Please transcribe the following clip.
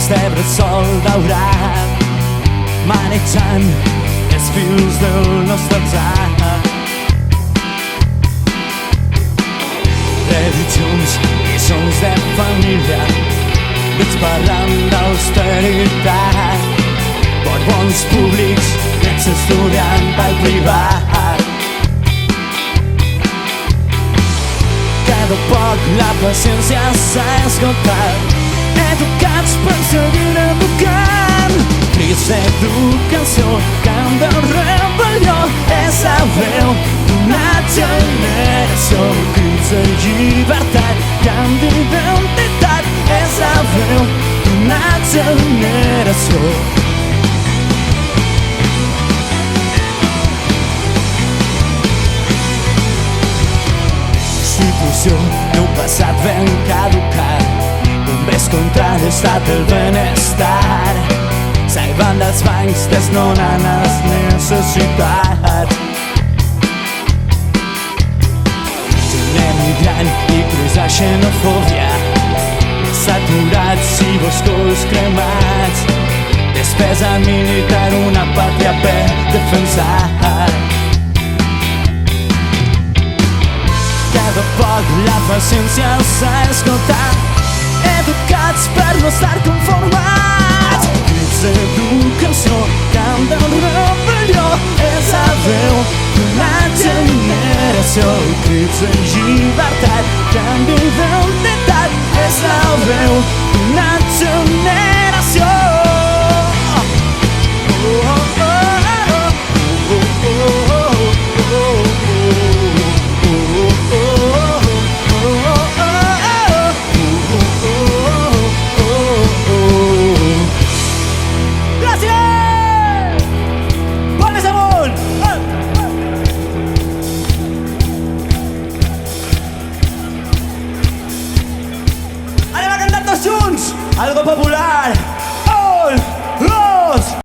de bressol daurat, manejant els fils del nostre atzar. Religions i sons de família, veig parlant d'austeritat, bons públics, nets estudiant al privat. Cada poc la paciència s'ha esgotat, educats per seguir educant. Crits d'educació, cant de rebel·lió, és la veu d'una generació. Crits de llibertat, cant d'identitat, és la veu d'una generació. Institució d'un passat ben caducat, bombers contra l'estat del benestar, salvant dels bancs, desnonant les necessitats. Gent emigrant i creusa xenofòbia, saturats i boscos cremats, despesa militar, una pàtria per defensar. Cada poc la paciència s'ha esgotat, educats per no estar conformats. Crits d'educació, cant de rebel·lió, és la veu d'una generació. Crits de llibertat, cant d'identitat, és la veu d'una generació. Algo popular.